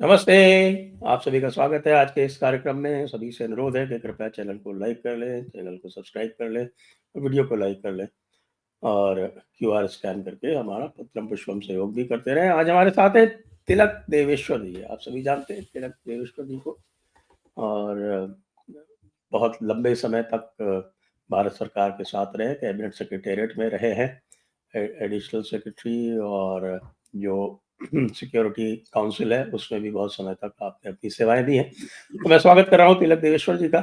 नमस्ते, आप सभी का स्वागत है आज के इस कार्यक्रम में। सभी से अनुरोध है कि कृपया चैनल को लाइक कर लें, चैनल को सब्सक्राइब कर लें, वीडियो को लाइक कर लें और क्यूआर स्कैन करके हमारा पत्रम पुष्पम सहयोग भी करते रहें। आज हमारे साथ हैं तिलक देवेश्वर जी। आप सभी जानते हैं तिलक देवेश्वर जी को और बहुत लंबे समय तक भारत सरकार के साथ रहे, कैबिनेट सेक्रेटेरिएट में रहे हैं, एडिशनल सेक्रेटरी और जो सिक्योरिटी काउंसिल है उसमें भी बहुत समय तक आपने अपनी सेवाएं दी हैं। तो मैं स्वागत कर रहा हूँ तिलक देवेश्वर जी का।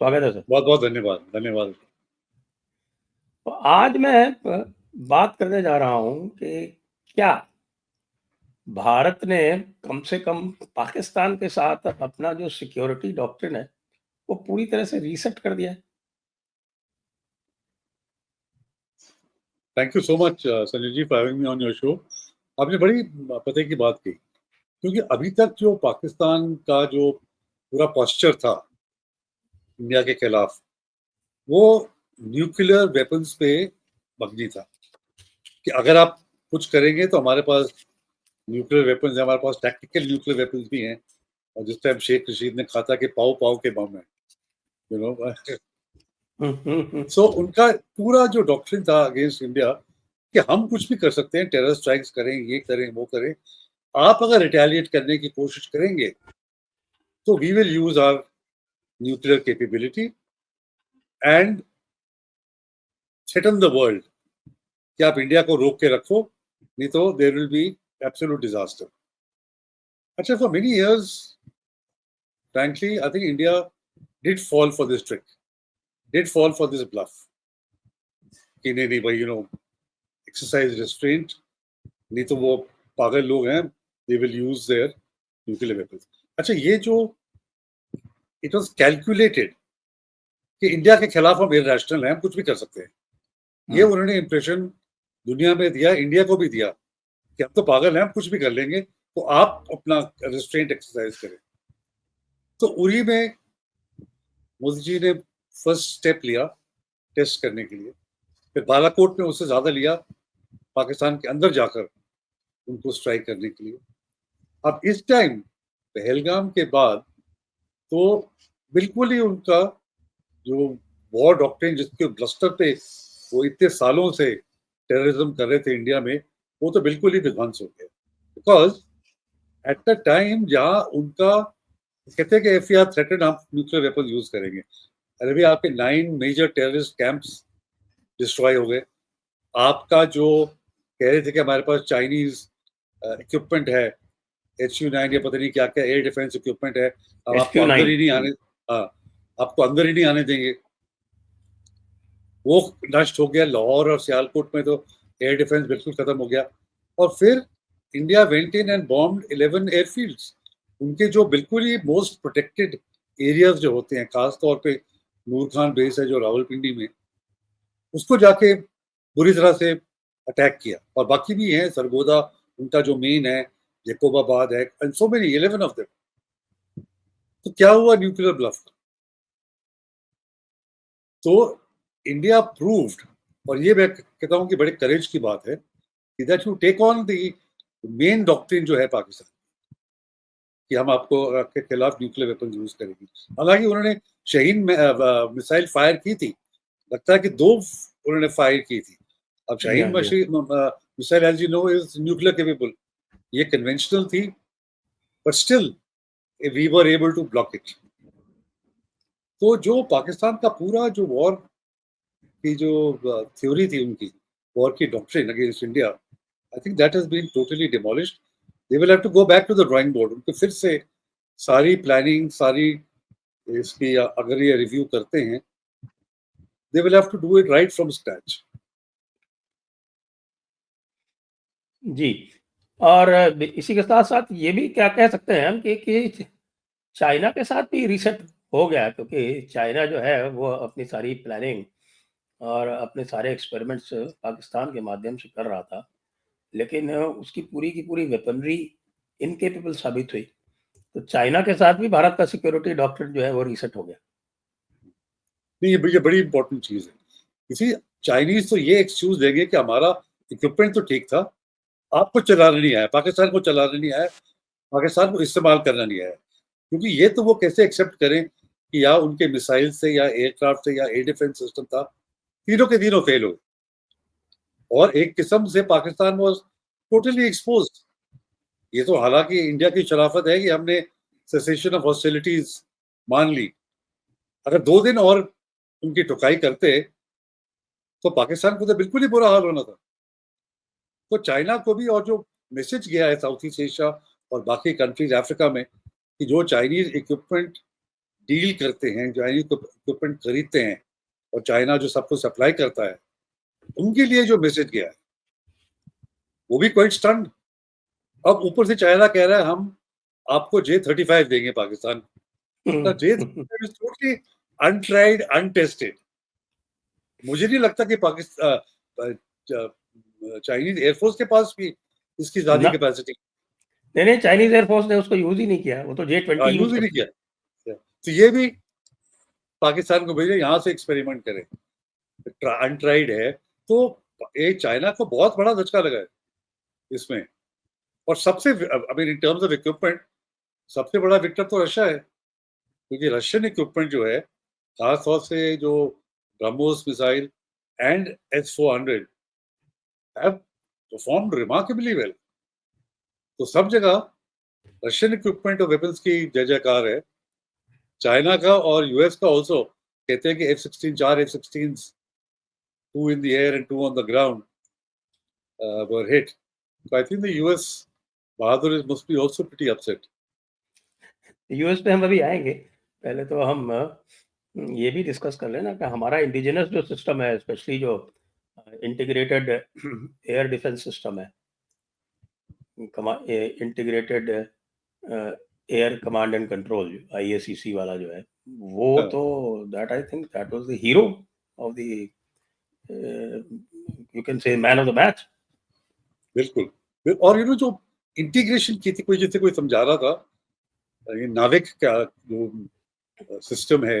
स्वागत है सर। बहुत बहुत धन्यवाद धन्यवाद। तो आज मैं बात करने जा रहा हूँ कि क्या भारत ने कम से कम पाकिस्तान के साथ अपना जो सिक्योरिटी डॉक्ट्रिन है वो पूरी तरह से रीसेट कर दिया है। Thank you so much Sanjay ji for having me on your show. आपने बड़ी पते की बात की, क्योंकि अभी तक जो पाकिस्तान का जो पूरा पोस्चर था इंडिया के खिलाफ, वो न्यूक्लियर वेपन्स पे मबनी था कि अगर आप कुछ करेंगे तो हमारे पास न्यूक्लियर वेपन्स है, हमारे पास टैक्टिकल न्यूक्लियर वेपन्स भी हैं। और जिस टाइम शेख रशीद ने कहा था कि पाओ पाओ के बम है, यू नो सो उनका पूरा जो डॉक्ट्रिन था अगेंस्ट इंडिया कि हम कुछ भी कर सकते हैं, टेरर स्ट्राइक्स करें, ये करें, वो करें, आप अगर रिटेलिएट करने की कोशिश करेंगे तो we will use our nuclear capability and threaten the world कि आप इंडिया को रोक के रखो, नहीं तो there will be absolute disaster. अच्छा, for many years frankly I think India did fall for this trick, did fall for this bluff कि नहीं नहीं भाई, एक्सरसाइज रेस्ट्रेंट, नहीं तो वो पागल लोग हैं, they will use their nuclear weapons. अच्छा, ये जो इट वाज कैलकुलेटेड कि इंडिया के खिलाफ हम इररेशनल हैं, हम कुछ भी कर सकते हैं, ये उन्होंने इंप्रेशन दुनिया में दिया, इंडिया को भी दिया कि हम तो पागल हैं, हम कुछ भी कर लेंगे, तो आप अपना रेस्ट्रेंट एक्सरसाइज करें। तो उरी में मोदी जी ने फर्स्ट स्टेप लिया टेस्ट करने के लिए, फिर बालाकोट में उससे ज्यादा लिया पाकिस्तान के अंदर जाकर उनको स्ट्राइक करने के लिए। अब इस टाइम पहलगाम के बाद तो बिल्कुल ही उनका जो वॉर डॉक्ट्रिन जिसके ब्लस्टर पे वो इतने सालों से टेररिज्म कर रहे थे इंडिया में, वो तो बिल्कुल ही विध्वंस हो गया। बिकॉज एट द टाइम जहाँ उनका कहते हैं कि इफ यू आर थ्रेटेड हम न्यूक्लियर वेपन यूज करेंगे, अरे भी आपके 9 मेजर टेररिस्ट कैंप्स डिस्ट्रॉय हो गए। आपका जो कह रहे थे कि हमारे पास चाइनीज इक्विपमेंट है, HU-9 या पता नहीं क्या क्या एयर डिफेंस इक्विपमेंट है, अब आपको अंदर ही नहीं आने, हाँ, आपको अंदर ही नहीं आने देंगे, वो नष्ट हो गया। लाहौर और सियालकोट में तो एयर डिफेंस बिल्कुल खत्म हो गया। और फिर India went in and bombed 11 airfields, उनके जो बिल्कुल ही मोस्ट प्रोटेक्टेड एरियाज जो होते हैं, खास तौर पे नूर खान बेस है जो रावलपिंडी में, उसको जाके बुरी तरह से अटैक किया। और बाकी भी हैं, सरगोदा उनका जो मेन है, जैकोबाबाद है, and so many 11 of them. तो क्या हुआ न्यूक्लियर ब्लफ? तो इंडिया प्रूव्ड, और ये मैं कहता हूं कि बड़े करेज की बात है कि that you take on the main doctrine जो है पाकिस्तान कि हम आपको के खिलाफ न्यूक्लियर वेपन यूज करेंगे। हालांकि उन्होंने शहीन मिसाइल फायर की थी, लगता है कि 2 उन्होंने फायर की थी। अब Shaheen missile as you know is nuclear capable, ये कन्वेंशनल थी, but still we were able to block it. तो जो पाकिस्तान का पूरा जो वॉर की जो थ्योरी थी उनकी, वॉर की doctrine against India, I think that has been totally demolished. They will have to go back to the drawing board. उनको फिर से सारी प्लानिंग, सारी इसकी अगर ये रिव्यू करते हैं, they will have to do it right from scratch. जी, और इसी के साथ साथ ये भी क्या कह सकते हैं हम कि चाइना के साथ भी रीसेट हो गया, क्योंकि चाइना जो है वो अपनी सारी प्लानिंग और अपने सारे एक्सपेरिमेंट्स पाकिस्तान के माध्यम से कर रहा था, लेकिन उसकी पूरी की पूरी वेपनरी इनकेपेबल साबित हुई। तो चाइना के साथ भी भारत का सिक्योरिटी डॉक्ट्रिन जो है वो रीसेट हो गया। नहीं, ये बड़ी इंपॉर्टेंट चीज है। इसी चाइनीज तो ये एक्सक्यूज देंगे कि हमारा इक्विपमेंट तो ठीक था, आपको चलाने नहीं आया, पाकिस्तान को चलाने नहीं आया, पाकिस्तान को इस्तेमाल करना नहीं आया, क्योंकि ये तो वो कैसे एक्सेप्ट करें कि या उनके मिसाइल से या एयरक्राफ्ट से या एयर डिफेंस सिस्टम था, तीनों के तीनों फेल हो गए, और एक किस्म से पाकिस्तान वाज टोटली एक्सपोज्ड। ये तो हालांकि इंडिया की शराफत है कि हमने सेसेशन ऑफ हॉस्टिलिटीज मान ली। अगर 2 दिन और उनकी टुकाई करते तो पाकिस्तान को तो बिल्कुल ही बुरा हाल होना था। तो चाइना को भी, और जो मैसेज गया है साउथ ईस्ट एशिया और बाकी कंट्रीज अफ्रीका में, कि जो चाइनीज इक्विपमेंट डील करते हैं, चाइनीज इक्विपमेंट खरीदते हैं, और चाइना जो सबको सप्लाई करता है, उनके लिए जो मैसेज गया है वो भी क्वाइट स्टन्ड। अब ऊपर से चाइना कह रहा है हम आपको J-35 देंगे पाकिस्तान को। J-35 is totally untried, untested. मुझे नहीं लगता कि पाकिस्तान चाइनीज एयरफोर्स के पास भी इसकी ज्यादा ना, कैपेसिटी नहीं, चाइनीज एयरफोर्स ने उसको यूज ही नहीं किया, वो तो J-20 यूज यूज ही नहीं करती किया। तो ये भी पाकिस्तान को भेजे, यहाँ से एक्सपेरिमेंट करें, अनट्राइड है। तो ये चाइना को बहुत बड़ा धचका लगा है इसमें। और सबसे, I mean in terms of equipment, सबसे बड़ा विक्टर तो रशिया है, क्योंकि रशियन इक्विपमेंट जो है, खासतौर से जो BrahMos missile and S-400 have performed remarkably well। तो सब जगह रशियन इक्विपमेंट और वेपन्स की जय जयकार है। चाइना का और यूएस का ऑल्सो कहते हैं कि F-16, 4 F-16, 2 in the air and 2 on the ground were hit। So I think the US Bahadur must be also pretty upset। US पे हम अभी आएंगे। पहले तो हम ये भी डिस्कस कर लेना कि हमारा इंडिजिनस जो सिस्टम है, स्पेशली जो इंटीग्रेटेड एयर डिफेंस सिस्टम है, integrated air command and control, IACC वाला जो है, वो हाँ, तो that I think that was the hero of the, you can say man of the match. बिल्कुल। और जो इंटीग्रेशन की थी, कोई जैसे कोई समझा रहा था, ये नाविक का जो सिस्टम है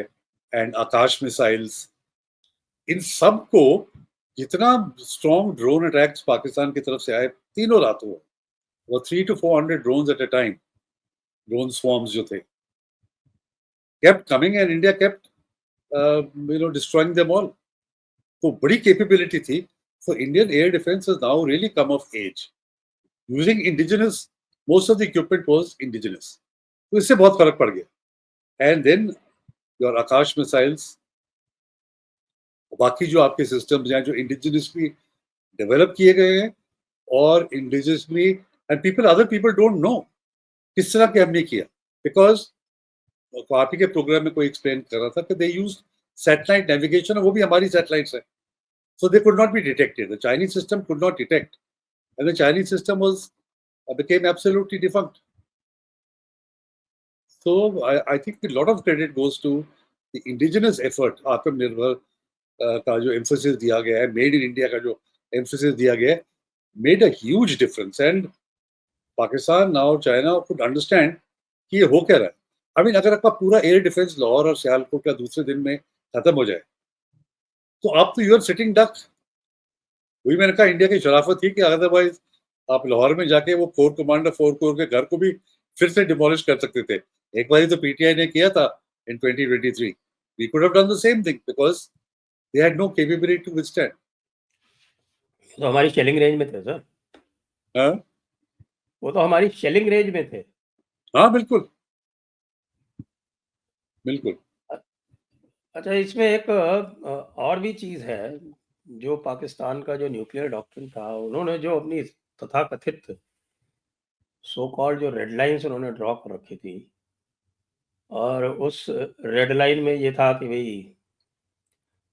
एंड आकाश मिसाइल्स, इन सब को जितना स्ट्रॉन्ग ड्रोन अटैक्स पाकिस्तान की तरफ से आए तीनों रातों में, वो 300 to 400 drones at a time, drone swarms जो थे, kept coming and India kept destroying them all। तो बड़ी कैपेबिलिटी थी। So Indian air defense has now really come of age, using indigenous, most of the equipment was indigenous। तो इससे बहुत फर्क पड़ गया। And then your Akash missiles, बाकी जो आपके सिस्टम्स हैं जो इंडिजिनसली डेवलप किए गए हैं, और indigenously and people, other people don't know किस तरह के हमने किया। बिकॉज आप ही के प्रोग्राम में कोई एक्सप्लेन कर रहा था कि दे यूज सैटेलाइट नेविगेशन, वो भी हमारी सैटेलाइट्स है, so they could not be detected. The Chinese system could not detect, and the Chinese system was became absolutely defunct। So I think a lot of credit goes to the indigenous effort, आत्मनिर्भर का जो emphasis दिया गया है, made in India का जो emphasis दिया गया है, made a huge difference. And Pakistan now, China could understand कि ये हो क्या रहा है। आई मीन अगर आपका पूरा एयर डिफेंस लाहौर और सियालकोट का दूसरे दिन में खत्म हो जाए, तो आप तो यू आर सिटिंग डक। वही मैंने कहा, इंडिया की शराफत थी कि अदरवाइज आप लाहौर में जाके वो कोर कमांडर 4 कोर के घर को भी फिर से डिमोलिश कर सकते थे। एक बार तो पीटीआई ने किया था in 2023। We could have done the same thing because they had no capability to withstand. तो हमारी शेलिंग रेंज में थे सर, हाँ, वो तो हमारी शेलिंग रेंज में थे। हाँ, बिल्कुल बिल्कुल। अच्छा, इसमें एक और भी चीज है, जो पाकिस्तान का जो न्यूक्लियर डॉक्ट्रिन था, उन्होंने जो अपनी तथाकथित सो कॉल्ड जो रेड लाइन्स उन्होंने ड्रॉ कर रखी थी, और उस रेड लाइन में ये था कि भाई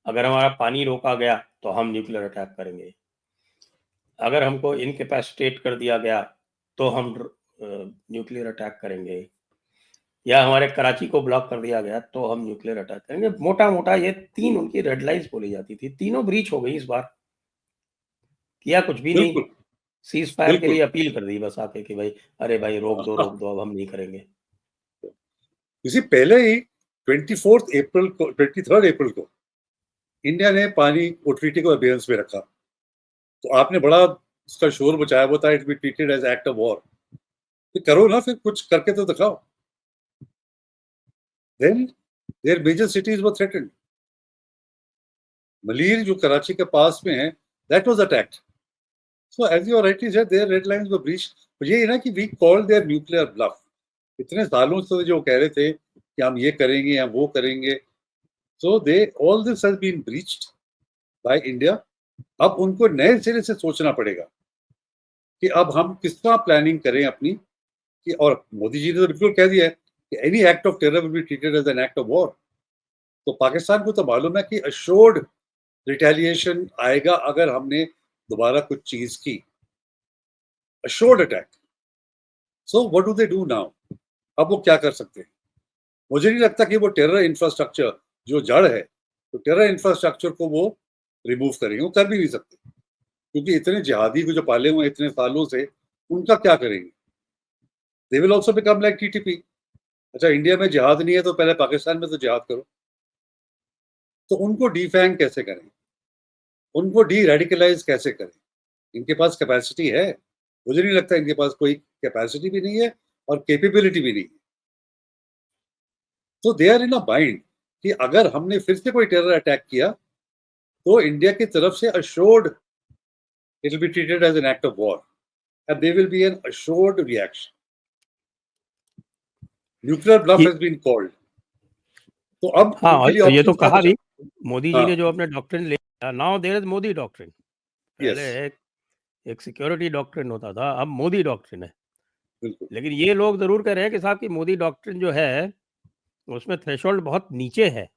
अगर हमारा पानी रोका गया तो हम न्यूक्लियर अटैक करेंगे, अगर हमको इनकेपेसिटेट कर दिया गया तो हम न्यूक्लियर अटैक करेंगे, या हमारे कराची को ब्लॉक कर दिया गया तो हम न्यूक्लियर अटैक करेंगे। मोटा मोटा ये 3 उनकी रेड लाइन्स बोली जाती थी। तीनों ब्रीच हो गई इस बार, किया कुछ भी नहीं, बिल्कुल सीज फायर के बिल्कुल। लिए अपील कर दी बस आके कि भाई अरे भाई रोक दो, अब हम नहीं करेंगे। इसी पहले ही 24 अप्रैल को, 23 अप्रैल को इंडिया ने पानी को ट्रीटी को अबेयंस में रखा। तो आपने बड़ा उसका शोर मचाया हुआ था, it be treated as act of war. तो करो ना, फिर कुछ करके तो दिखाओ। Then their major cities were threatened. Malir जो कराची के पास में है, that was attacked. So as you rightly said, their red lines were breached. ये है ना कि we called their nuclear bluff. इतने सालों से जो कह रहे थे कि हम ये करेंगे या वो करेंगे, so they all this has been breached by India. अब उनको नए सिरे से सोचना पड़ेगा कि अब हम किस तरह प्लानिंग करें अपनी, कि और मोदी जी ने तो बिल्कुल कह दिया है कि any act of terror will be treated as an act of war. तो पाकिस्तान को तो मालूम है कि अश्योर्ड रिटेलिएशन आएगा अगर हमने दोबारा कुछ चीज की, assured attack. So what do they do now? अब वो क्या कर सकते हैं? मुझे नहीं लगता कि वो टेरर इंफ्रास्ट्रक्चर जो जड़ है, तो टेरर इंफ्रास्ट्रक्चर को वो रिमूव करेंगे। वो कर भी नहीं सकते, क्योंकि इतने जिहादी को जो पाले हुए इतने सालों से, उनका क्या करेंगे? They will also become like TTP. अच्छा, इंडिया में जिहाद नहीं है तो पहले पाकिस्तान में तो जिहाद करो। तो उनको डिफैंग कैसे करें? उनको डी रेडिकलाइज कैसे करें? इनके पास कैपेसिटी है? मुझे नहीं लगता इनके पास कोई कैपेसिटी भी नहीं है और कैपेबिलिटी भी नहीं है। तो they are in a bind कि अगर हमने फिर से कोई टेरर अटैक किया तो इंडिया की तरफ से assured it will be treated as an act of war and they will be an assured reaction. Nuclear bluff ये हैज बीन कॉल्ड। तो अब हाँ, उनके लिए और ये ऑप्शन तो क्या कहा बचा? भी, मोदी जी हाँ, ने जो अपने डॉक्ट्रिन ले लिया, now there is Modi doctrine. पहले यस, एक सिक्योरिटी डॉक्ट्रिन होता था, अब मोदी डॉक्ट्रिन है। बिल्कुल। लेकिन ये लोग ज़रूर कह रहे हैं कि साहब कि मोदी डॉक्ट्रिन जो है, उसमें थ्रेशोल्ड बहुत नीचे है।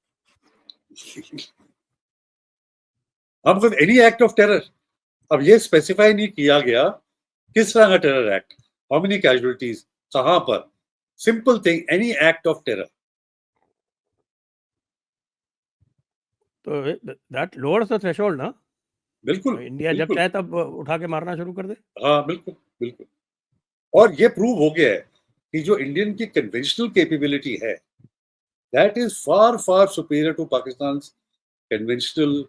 अब एनी एक्ट ऑफ टेरर, अब ये स्पेसिफाई नहीं किया गया किस तरह का terror act, how many casualties, कहां पर। Simple thing, any act of terror. तो दैट लोअर्स द थ्रेशोल्ड ना? बिल्कुल, इंडिया जब बिल्कुल। चाहे तब उठा के मारना शुरू कर दे। हाँ, बिल्कुल, बिल्कुल। और ये प्रूव हो गया है कि जो इंडियन की कन्वेंशनल कैपेबिलिटी है, that is far far superior to Pakistan conventional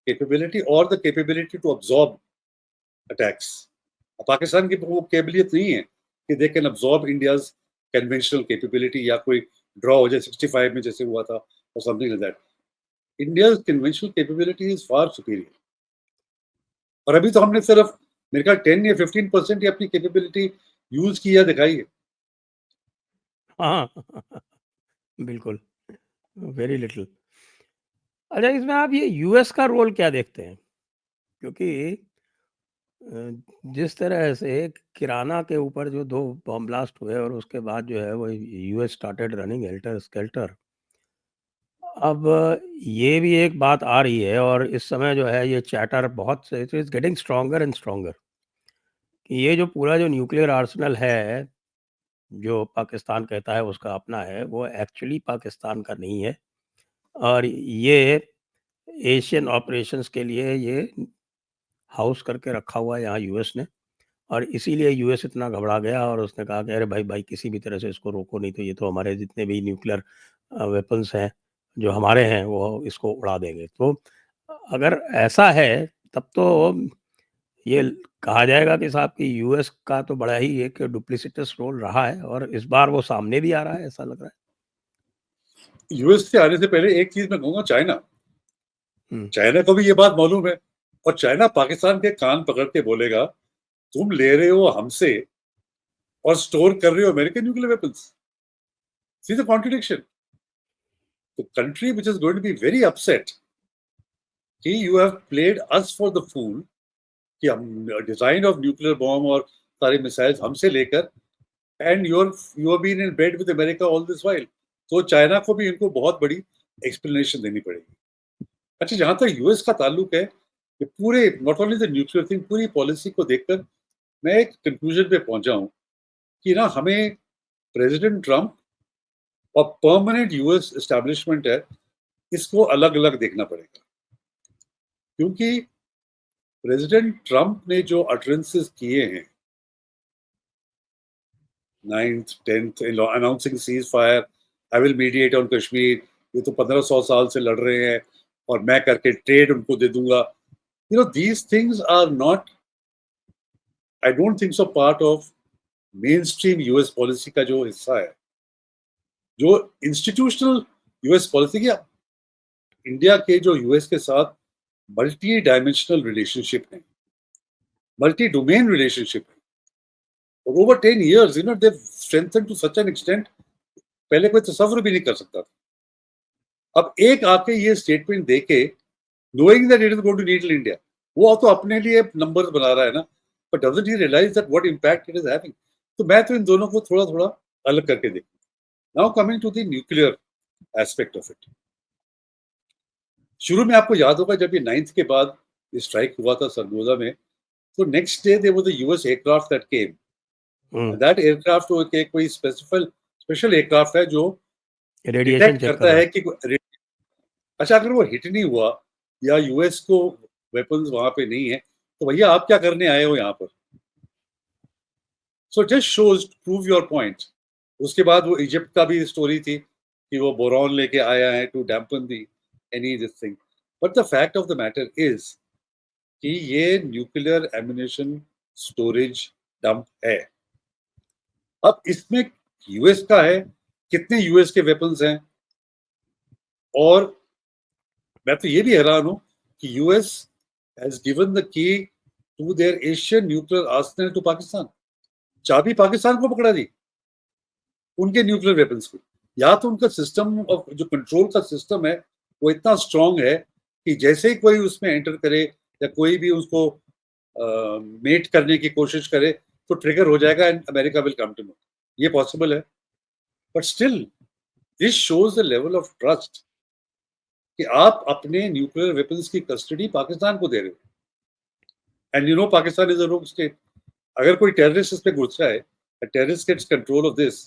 capability और the capability to absorb attacks. Pakistan की वो कैबिलियत नहीं है कि they can absorb India's conventional capability, या कोई ड्रॉ हो जाए 65 में जैसे हुआ था और something like that. India's conventional capability is far superior. और अभी तो हमने सिर्फ मेरे ख्याल 10 या 15% ही अपनी कैपेबिलिटी यूज की या दिखाई है। हाँ, बिल्कुल, वेरी लिटिल। अच्छा, इसमें आप ये यूएस का रोल क्या देखते हैं? क्योंकि जिस तरह से किराना के ऊपर जो 2 बॉम्ब ब्लास्ट हुए और उसके बाद जो है वो US started running helter skeletal. अब ये भी एक बात आ रही है और इस समय जो है ये चैटर बहुत से it is getting stronger and stronger कि ये जो पूरा जो न्यूक्लियर आर्सेनल है, जो पाकिस्तान कहता है उसका अपना है, वो एक्चुअली पाकिस्तान का नहीं है। और ये एशियन ऑपरेशंस के लिए ये हाउस करके रखा हुआ है यहाँ यूएस ने। और इसीलिए यूएस इतना घबरा गया और उसने कहा कि अरे भाई भाई किसी भी तरह से इसको रोको, नहीं तो ये तो हमारे जितने भी न्यूक्लियर वेपन्स हैं जो हमारे हैं वो इसको उड़ा देंगे। तो अगर ऐसा है तब तो ये कहा जाएगा कि साहब कि यूएस का तो बड़ा ही एक डुप्लिसिटस रोल रहा है और इस बार वो सामने भी आ रहा है, ऐसा लग रहा यूएस से आने से पहले एक चीज मैं कहूंगा, चाइना। है। चाइना को भी ये बात मालूम है, और चाइना पाकिस्तान के कान पकड़ के बोलेगा, तुम ले रहे हो हमसे और स्टोर कर रहे हो American nuclear weapons. See the contradiction. The country which is going to be very upset कि you have played us for the fool, कि हम डिजाइन ऑफ न्यूक्लियर बॉम्ब और सारे मिसाइल्स हमसे लेकर, and you have been in bed with America all this while. तो China को भी इनको बहुत बड़ी एक्सप्लेनेशन देनी पड़ेगी। अच्छा, जहां तक यूएस का ताल्लुक है, ये पूरे not only the nuclear thing, पूरी पॉलिसी को देखकर मैं एक कंक्लूजन पे पहुंचा हूं कि ना हमें प्रेसिडेंट ट्रंप और परमानेंट यूएस एस्टैब्लिशमेंट है, इसको अलग अलग देखना पड़ेगा। क्योंकि प्रेसिडेंट ट्रंप ने जो अटरेंसेस किए हैं 9th 10th announcing cease fire, I will mediate on Kashmir, ये तो 1500 साल से लड़ रहे हैं और मैं करके ट्रेड उनको दे दूंगा। You know, these things are not, I don't think so, part of main stream US policy का जो हिस्सा है, जो इंस्टीट्यूशनल यूएस पॉलिसी की, इंडिया के जो यूएस के साथ मल्टी डायमेंशनल रिलेशनशिप है, मल्टी डोमेन रिलेशनशिप है, और over 10 years you know they strengthen to such an extent पहले कोई तस्वर भी नहीं कर सकता था। अब एक आके ये स्टेटमेंट देके knowing that it is going to needle India, वो तो अपने लिए नंबर बना रहा है ना, but doesn't he realize that what impact it is having? तो मैं तो इन दोनों को थोड़ा थोड़ा अलग करके देखूं। Now coming to the nuclear aspect of it, शुरू में आपको याद होगा जब ये 9th के बाद ये स्ट्राइक हुआ था सरगोजा में, तो next day there was a US aircraft that came, hmm, that aircraft कोई स्पेशल एयरक्राफ्ट है जो रेडिएशन डिटेक्ट चेक कर करता रहा है है। कि अच्छा अगर वो हिट नहीं हुआ या यूएस को वेपन्स वहां पे नहीं है, तो भैया आप क्या करने आए हो यहाँ पर? So just shows prove your point. उसके बाद वो इजिप्ट का भी स्टोरी थी कि वो बोरॉन लेके आया है to dampen the any this thing, but the fact of the matter is कि ये न्यूक्लियर एम्यूनेशन स्टोरेज डंप है। अब इसमें यूएस का है, कितने यूएस के वेपन्स हैं, और मैं तो ये भी हैरान हूं कि US has given the key to their Asian nuclear arsenal to Pakistan. चाबी पाकिस्तान को पकड़ा दी उनके न्यूक्लियर वेपन्स को। या तो उनका सिस्टम ऑफ जो कंट्रोल का सिस्टम है वो इतना स्ट्रांग है कि जैसे ही कोई उसमें एंटर करे या कोई भी उसको मेट करने की कोशिश करे तो ट्रिगर हो जाएगा and America will come to know. ये पॉसिबल है, but still this shows the level of trust कि आप अपने न्यूक्लियर वेपन्स की कस्टडी पाकिस्तान को दे रहे हो। And you know Pakistan is a rogue state. अगर कोई टेररिस्ट इस पे घुस जाए, terrorist gets control of this,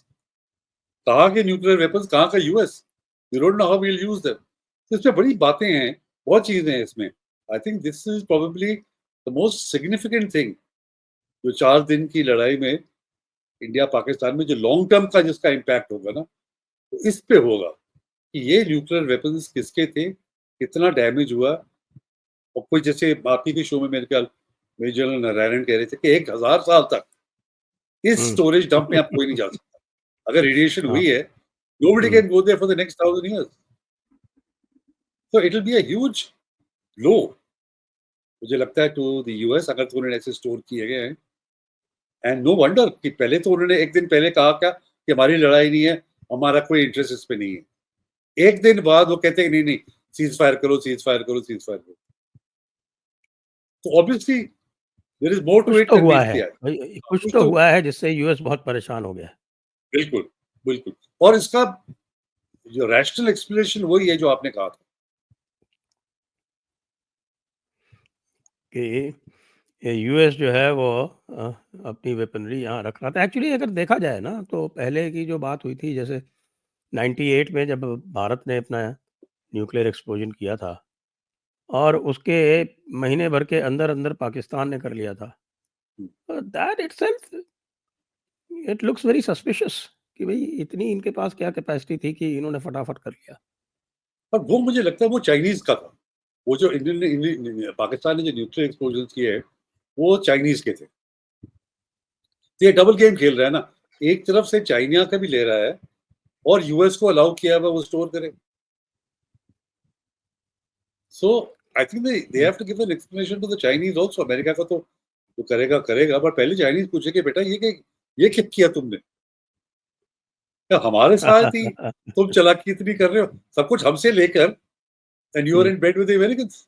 कहाँ के न्यूक्लियर वेपन्स, कहाँ का US, we don't know how we will use them. तो इसमें बड़ी बातें हैं, बहुत चीजें हैं इसमें। I think this is probably the most significant thing जो 4 दिन की लड़ाई में इंडिया पाकिस्तान में जो लॉन्ग टर्म का जिसका इम्पैक्ट होगा ना, तो इस पे होगा कि ये न्यूक्लियर वेपन्स किसके थे, कितना डैमेज हुआ। और कोई जैसे बाकी के शो में मेरे ख्याल मेजर जनरल नारायण कह रहे थे कि 1000 साल तक इस हम्म। स्टोरेज डंप में आप कोई नहीं जा सकता। अगर रेडिएशन हाँ। हुई है, nobody hmm. can go there for the next 1000 years. So it will be a huge blow, मुझे लगता है, टू द यूएस अगर तो उन्होंने ऐसे स्टोर किए गए हैं। एंड नो वंडर कि पहले तो उन्होंने एक दिन पहले कहा क्या कि हमारी लड़ाई नहीं है, हमारा कोई इंटरेस्ट इस पे नहीं है। एक दिन बाद वो कहते हैं नहीं नहीं, सीज फायर करो, सीज फायर करो, सीज फायर करो। तो obviously there is more to कुछ इट तो देन हुआ मीट्स द है आई। भाई, कुछ कुछ तो तो हुआ है जिससे यूएस बहुत परेशान हो गया है। बिल्कुल बिल्कुल, और इसका जो रैशनल एक्सप्लेनेशन वही है जो आपने कहा था। कि यूएस जो है वो अपनी वेपनरी यहाँ रख रहा था। एक्चुअली अगर देखा जाए ना तो पहले की जो बात हुई थी, जैसे 98 में जब भारत ने अपना न्यूक्लियर एक्सप्लोजन किया था और उसके महीने भर के अंदर अंदर पाकिस्तान ने कर लिया था, that itself it looks very suspicious कि भाई इतनी इनके पास क्या कैपेसिटी थी कि इन्होंने फटाफट कर लिया। और वो मुझे लगता है वो चाइनीज का था। वो जो पाकिस्तान ने जो न्यूक्लियर एक्सप्लोजन किए हैं वो चाइनीज के थे। तो ये डबल गेम खेल रहा है ना, एक तरफ से चाइना का भी ले रहा है और यूएस को अलाउ किया हुआ वो स्टोर करे। So I think they have to give an explanation to the Chinese also. America का तो जो करेगा करेगा, पर पहले चाइनीज पूछे कि बेटा ये क्या किया तुमने, क्या हमारे साथ ही तुम चालाकी इतनी कर रहे हो, सब कुछ हमसे लेकर, and you are in bed with the Americans.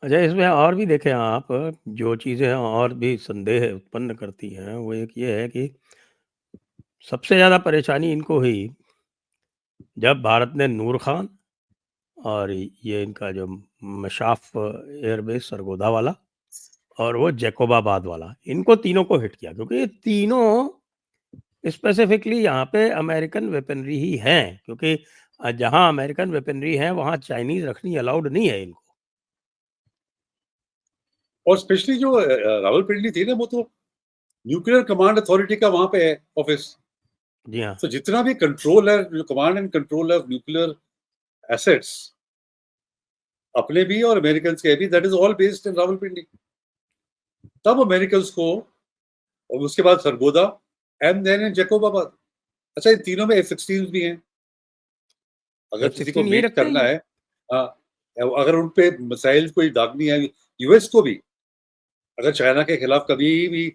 अच्छा, इसमें और भी देखें आप, जो चीज़ें और भी संदेह उत्पन्न करती हैं, वो एक ये है कि सबसे ज़्यादा परेशानी इनको हुई जब भारत ने नूर खान और ये इनका जो मशाफ एयरबेस सरगोधा वाला और वो जैकोबाबाद वाला, इनको तीनों को हिट किया, क्योंकि ये तीनों स्पेसिफिकली यहाँ पे अमेरिकन वेपनरी ही हैं, क्योंकि जहाँ अमेरिकन वेपनरी है वहाँ चाइनीज रखनी अलाउड नहीं है इनको। और स्पेशली जो रावलपिंडी थी ना, वो तो न्यूक्लियर कमांड अथॉरिटी का वहां पे है ऑफिस। जी हाँ। तो जितना भी कंट्रोल है, जो command and control of nuclear assets अपने भी और अमेरिकन के भी, that is all based in Rawalpindi. तब अमेरिकन को और उसके बाद Sargodha and then in Jacobabad. अच्छा, इन तीनों में F-16 भी हैं। अगर किसी को F-16 यही मीट रखते हैं करना ये? है, हाँ, अगर उन पे मिसाइल कोई दागनी है, यूएस को भी अगर चाइना के खिलाफ कभी भी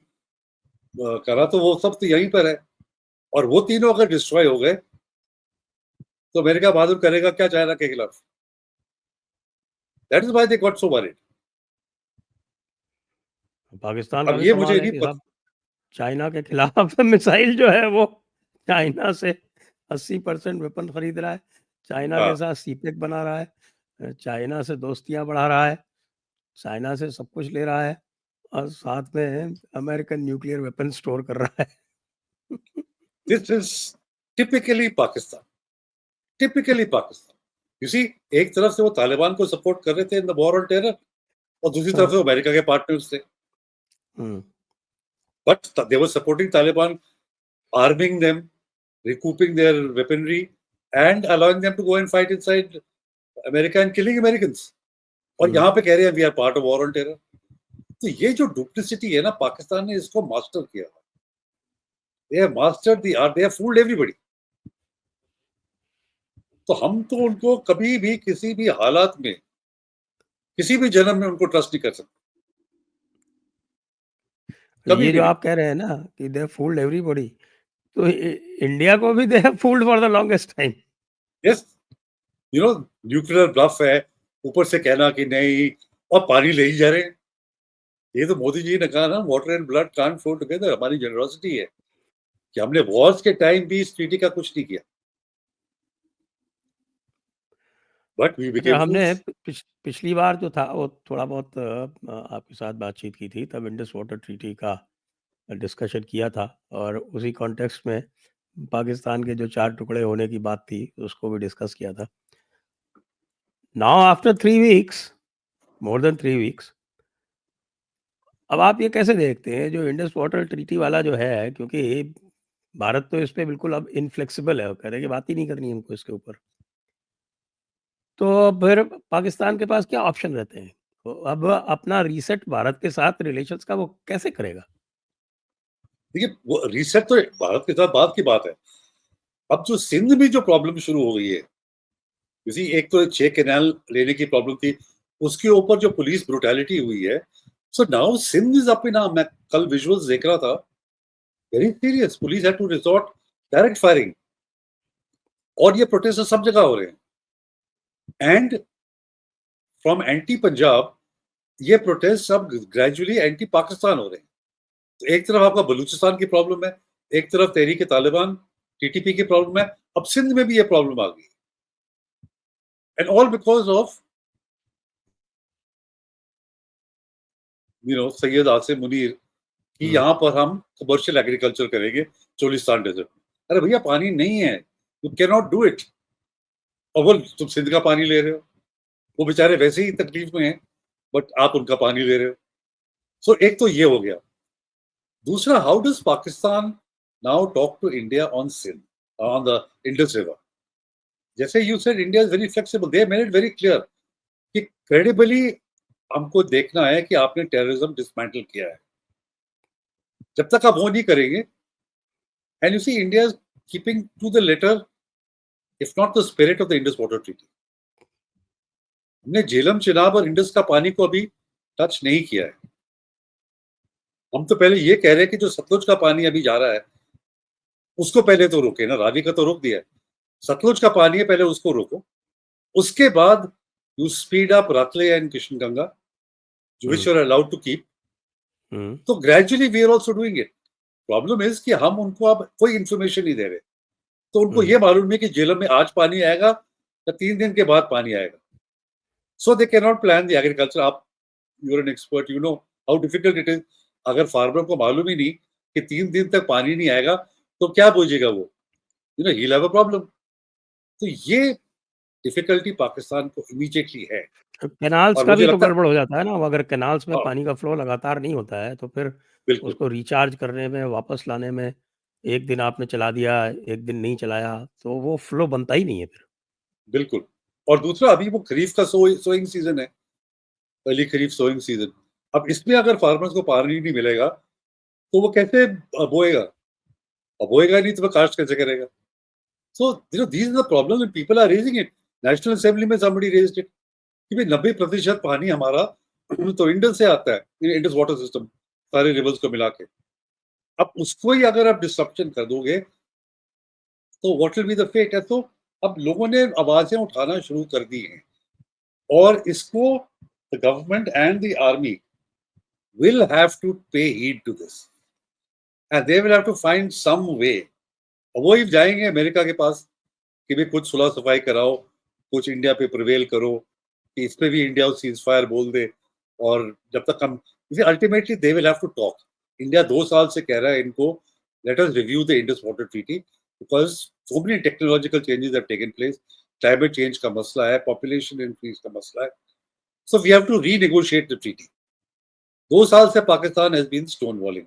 करा तो वो सब तो यहीं पर है। और वो तीनों अगर डिस्ट्रॉय हो गए तो अमेरिका बहादुर करेगा क्या चाइना के खिलाफ? That is why they got so worried. Pakistan का अब भी ये कमाल मुझे है नहीं कि पता। साहब चाइना के खिलाफ मिसाइल जो है वो चाइना से 80% वेपन खरीद रहा है, चाइना के हाँ, साथ सीपेक बना रहा है, चाइना से दोस्तियां बढ़ा रहा है, चाइना से सब कुछ ले रहा है और साथ में अमेरिकन न्यूक्लियर वेपन स्टोर कर रहा है। This is typically Pakistan, typically Pakistan. You see, एक तरफ से वो तालिबान को सपोर्ट कर रहे थे in the war on terror, और दूसरी तरफ हाँ, से वो अमेरिका के पार्टनर्स थे। Hmm, but they were supporting Taliban, arming them, recouping their weaponry, and allowing them to go and fight inside America and killing Americans. और हम्म। यहाँ पे कह रहे हैं we are part of war on terror. तो ये जो डुप्लिसिटी है ना, पाकिस्तान ने इसको मास्टर किया। They have mastered the art, they have fooled everybody. तो हम तो उनको कभी भी किसी भी हालात में, किसी भी जन्म में उनको ट्रस्ट नहीं कर सकते, कभी ये भी जो नहीं। आप कह रहे हैं ना कि दे फूल्ड एवरीबॉडी, तो इंडिया को भी they fooled for the longest time. Yes, you know, nuclear bluff है, ऊपर से कहना कि नहीं, और पानी ले ही जा रहे हैं। ये तो मोदी जी ने कहा ना, water and blood can't flow together. हमारी जनरोसिटी है कि हमने वॉर्स के टाइम भी इस ट्रीटी का कुछ नहीं किया, बट वी अच्छा, बिकेम हमने फूल्स। पिछली बार जो था वो थोड़ा बहुत आपके साथ बातचीत की थी, तब इंडस वाटर ट्रीटी का डिस्कशन किया था और उसी कॉन्टेक्स्ट में पाकिस्तान के जो 4 टुकड़े होने की बात थी उसको भी डिस्कस किया था। Now after 3 weeks, more than 3 weeks, अब आप ये कैसे देखते हैं जो इंडस वाटर ट्रीटी वाला जो है, क्योंकि भारत तो इस पे बिल्कुल अब इनफ्लेक्सिबल है, वो कह रहे हैं कि बात ही नहीं करनी हमको इसके ऊपर। तो फिर पाकिस्तान के पास क्या ऑप्शन रहते हैं? तो अब अपना रीसेट भारत के साथ रिलेशंस का वो कैसे करेगा? देखिए, वो रीसेट तो भारत के साथ बात की बात है। अब जो सिंध में जो प्रॉब्लम शुरू हो गई है, किसी एक तो 6 कैनाल लेने की प्रॉब्लम थी, उसके ऊपर जो पुलिस ब्रुटैलिटी हुई है, so now Sindh is up in arm. मैं कल विजुअल्स देख रहा था, very serious, police had to resort direct firing. और ये प्रोटेस्ट सब जगह हो रहे हैं। एंड फ्रॉम एंटी पंजाब, ये प्रोटेस्ट अब ग्रेजुअली एंटी पाकिस्तान हो रहे हैं। तो एक तरफ आपका बलूचिस्तान की प्रॉब्लम है, एक तरफ तहरीक तालिबान टीटीपी की प्रॉब्लम है, अब सिंध में भी ये प्रॉब्लम आ गई, and all because of Syed Asim Munir कि यहाँ पर हम कमर्शियल एग्रीकल्चर करेंगे चोलिस्तान डेजर्ट में। अरे भैया, पानी नहीं है, you can not do it. और वो तुम सिंध का पानी ले रहे हो, वो बेचारे वैसे ही तकलीफ में हैं, बट आप उनका पानी ले रहे हो। सो एक तो ये हो गया। दूसरा, how does Pakistan now talk to India on Sindh, on the Indus river? जैसे you said, India is very flexible, they made it very clear कि क्रेडिबली हमको देखना है कि आपने टेररिज्म डिसमेंटल किया है। जब तक आप वो नहीं करेंगे, and you see India is keeping to the letter, if not the spirit of the Indus water treaty. हमने झेलम, चिनाब और इंडस का पानी को अभी टच नहीं किया है। हम तो पहले ये कह रहे हैं कि जो सतलुज का पानी अभी जा रहा है उसको पहले तो रोके ना, रावी का तो रोक दिया है, सतलुज का पानी है, पहले उसको रोको। उसके बाद you speed up Ratle and Krishnaganga, which you are allowed to keep. तो gradually we are also doing it. Problem is कि हम उनको अब कोई इंफॉर्मेशन नहीं दे रहे। तो उनको ये मालूम नहीं कि झेलम में आज पानी आएगा या 3 दिन के बाद पानी आएगा। So they can not plan the agriculture. आप, you are an expert, you know how difficult it is. अगर फार्मर को मालूम ही नहीं कि 3 दिन तक पानी नहीं आएगा तो क्या बोझेगा वो, ही विल हैव अ प्रॉब्लम। तो ये डिफिकल्टी पाकिस्तान को इमीडिएटली है। कैनाल्स और का मुझे भी तो लगता है, गड़बड़ हो जाता है ना, अगर कैनाल्स में हाँ, पानी का फ्लो लगातार नहीं होता है तो फिर बिल्कुल उसको रिचार्ज करने में, वापस लाने में, एक दिन आपने चला दिया, एक दिन नहीं चलाया, तो वो फ्लो बनता ही नहीं है फिर। बिल्कुल। और दूसरा, अभी वो खरीफ का सोइंग सीजन है, पहली खरीफ सोइंग सीजन। अब इसमें अगर फार्मर्स को पानी नहीं मिलेगा तो वो कैसे बोएगा? अब बोएगा नहीं तो वो कास्ट कैसे करेगा? सो these are the problems and people are raising it. National assembly में somebody raised it कि भाई 90% पानी हमारा तो इंडस से आता है, इंडस वाटर सिस्टम सारे रिवर्स को मिला के। अब उसको ही अगर आप डिस्ट्रप्शन कर दोगे तो what will be the fate? है तो अब लोगों ने आवाजें उठाना शुरू कर दी हैं और इसको the government and the army will have to pay heed to this and they will have to find some way। वो ही जाएंगे अमेरिका के पास कि भाई कुछ सुलह सफाई कराओ, कुछ इंडिया पे प्रिवेल करो कि इस पे भी इंडिया सीज फायर बोल दे। और जब तक हम ultimately they will have to talk. India 2 साल से कह रहा है इनको let us review the Indus water treaty because so many technological changes have taken place. Climate change का मसला है, पॉपुलेशन इंक्रीज का मसला है, so we have to renegotiate the treaty. 2 साल से Pakistan has been stone walling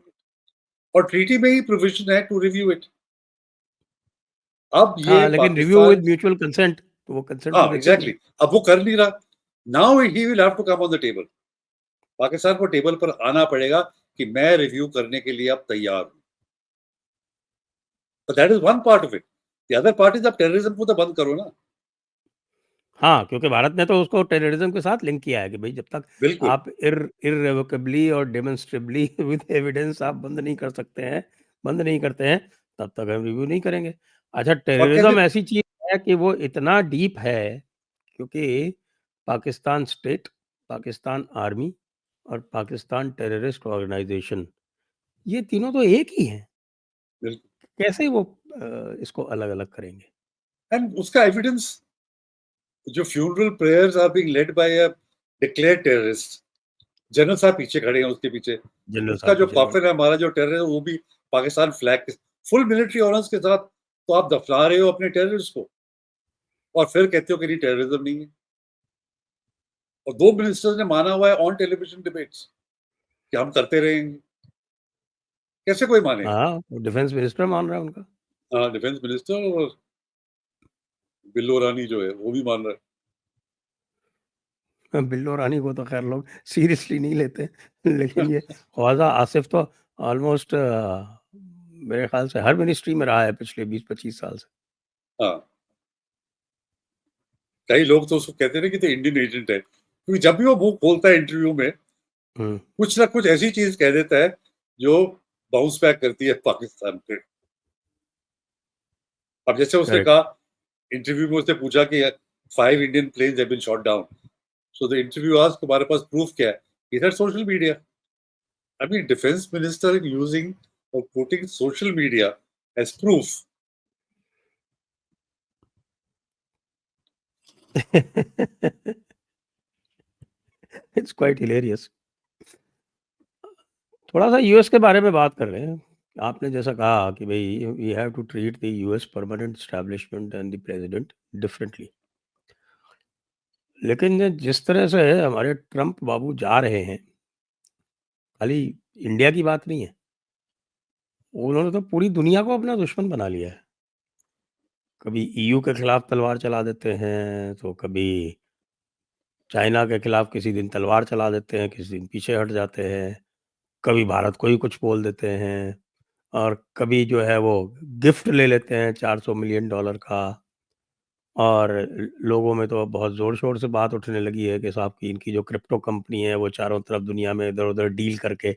और ट्रीटी में ही प्रोविजन है टू रिव्यू इट। अब ये हाँ, लेकिन review Pakistan, with mutual consent, तो वो कंसेंट तो हाँ देते नहीं एग्जैक्टली अब वो कर नहीं रहा। Now he will have to come on the table. Pakistan को टेबल पर आना पड़ेगा कि मैं रिव्यू करने के लिए अब तैयार हूं। But that is one part of it. The other part is अब टेररिज्म को तो बंद करो ना। हाँ, क्योंकि भारत ने तो उसको टेररिज्म के साथ लिंक किया है कि भाई जब तक बिल्कुल। आप इर्रेवोकेबली और डेमोंस्ट्रेबली विद एविडेंस आप बंद नहीं कर सकते हैं, बंद नहीं करते हैं, तब तक हम रिव्यू नहीं करेंगे। अच्छा, और कैसे? टेररिज्म ऐसी चीज़ है कि वो इतना डीप है क्योंकि पाकिस्तान स्टेट, पाकिस्तान आर्मी और पाकिस्तान टेररिस्ट ऑर्गेनाइज़ेशन, ये तीनों तो एक ही हैं। बिल्कुल। कैसे वो इसको अलग-अलग करेंगे? एंड उसका एविडेंस जो funeral prayers are being led by a declared terrorist, general साहब पीछे खड़े हैं उसके पीछे। जनरल उसका साहब जो पीछे खड़े। कॉफिन है हमारा जो टेरर है वो भी पाकिस्तान फ्लैग के फुल मिलिट्री ऑनर्स के साथ। तो आप दफना रहे हो अपने टेररिस्ट को और फिर कहते हो कि नहीं टेररिज्म नहीं है। और 2 मिनिस्टर्स ने माना हुआ है ऑन टेलीविजन डिबेट्स कि हम करते रहेंगे। कैसे कोई मानेगा? हाँ, डिफेंस मिनिस्टर मान रहा है उनका। हाँ, डिफेंस मिनिस्टर और बिल्लो रानी जो है वो भी मान रहा है। बिल्लो रानी को तो खैर लोग सीरियसली नहीं लेते, लेकिन ये ख्वाजा आसिफ तो ऑलमोस्ट मेरे ख्याल से हर मिनिस्ट्री में रहा है पिछले 20-25 साल से। हाँ, कई लोग तो उसको कहते हैं कि तो इंडियन एजेंट है क्योंकि जब भी वो मुंह खोलता है इंटरव्यू में हम्म, कुछ ना कुछ ऐसी चीज कह देता है जो बाउंस बैक करती है पाकिस्तान पे। अब जैसे उसने करेक्ट। कहा इंटरव्यू में उसने पूछा कि 5 Indian planes have been shot down, so the interview asked तुम्हारे पास प्रूफ क्या है? He said social media. I mean defence minister using और putting social media as proof. It's quite hilarious. थोड़ा सा यूएस के बारे में बात कर रहे हैं। आपने जैसा कहा कि भाई we have to treat the US permanent establishment and the president differently, लेकिन जिस तरह से हमारे ट्रम्प बाबू जा रहे हैं, खाली इंडिया की बात नहीं है, उन्होंने तो पूरी दुनिया को अपना दुश्मन बना लिया है। कभी ईयू के खिलाफ तलवार चला देते हैं, तो कभी चाइना के खिलाफ किसी दिन तलवार चला देते हैं, किसी दिन पीछे हट जाते हैं, कभी भारत को ही कुछ बोल देते हैं, और कभी जो है वो गिफ्ट ले लेते हैं $400 मिलियन का। और लोगों में तो अब बहुत ज़ोर-शोर से बात उठने लगी है कि साहब कि इनकी जो क्रिप्टो कंपनी है वो चारों तरफ दुनिया में इधर-उधर डील करके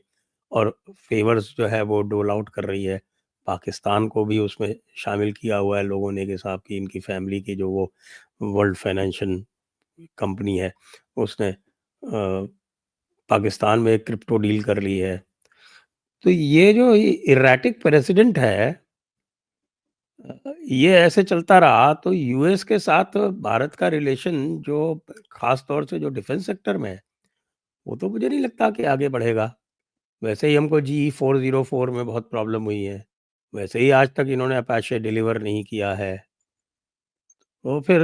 और फ़ेवर्स जो है वो डोल आउट कर रही है। पाकिस्तान को भी उसमें शामिल किया हुआ है लोगों ने कि साहब कि इनकी फ़ैमिली की जो वो वर्ल्ड फाइनेंशियल कंपनी है, उसने पाकिस्तान में एक क्रिप्टो डील कर ली है। तो ये जो इरैटिक प्रेसिडेंट है, ये ऐसे चलता रहा तो यूएस के साथ भारत का रिलेशन जो ख़ास तौर से जो डिफेंस सेक्टर में है, वो तो मुझे नहीं लगता कि आगे बढ़ेगा। वैसे ही हमको जी 404 में बहुत प्रॉब्लम हुई है। वैसे ही आज तक इन्होंने अपाचे डिलीवर नहीं किया है। तो फिर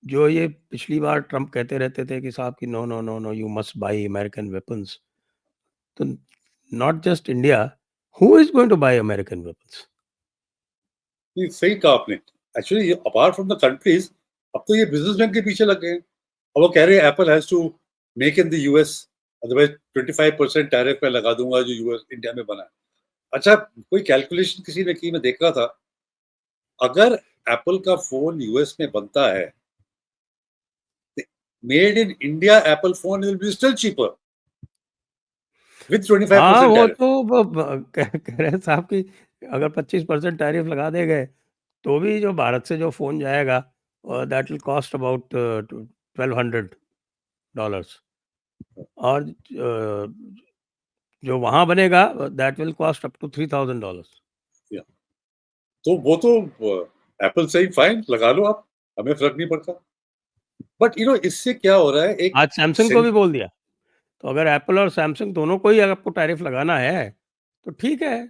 जो ये पिछली बार ट्रम्प कहते रहते थे कि साहब कि no, no, no, no, you must buy American weapons. तो not just India, who is going to buy American weapons? नहीं, सही कहा आपने। Actually apart from the countries अब तो ये बिजनेसमैन के पीछे लग गए हैं। अब वो कह रहे हैं Apple has to make in the US, otherwise 25% tariff पे लगा दूंगा जो यूएस इंडिया में बना है। अच्छा, कोई कैलकुलेशन किसी ने की, मैं देख रहा था, अगर एप्पल का फ़ोन यूएस में बनता है, made in India Apple phone will be still cheaper with हाँ, 25% वो टैरिफ। तो कह रहे हैं साहब कि अगर 25% टैरिफ लगा दिए गए, तो भी जो भारत से जो फ़ोन जाएगा दैट विल कॉस्ट अबाउट $1200 और जो वहाँ बनेगा that will cost up to $3000। या तो वो तो एप्पल से ही फाइन लगा लो आप, हमें फ़र्क नहीं पड़ता। बट इससे क्या हो रहा है, एक आज सैमसंग को सें भी बोल दिया। तो अगर एप्पल और सैमसंग दोनों को ही अगर आपको टैरिफ लगाना है, तो ठीक है,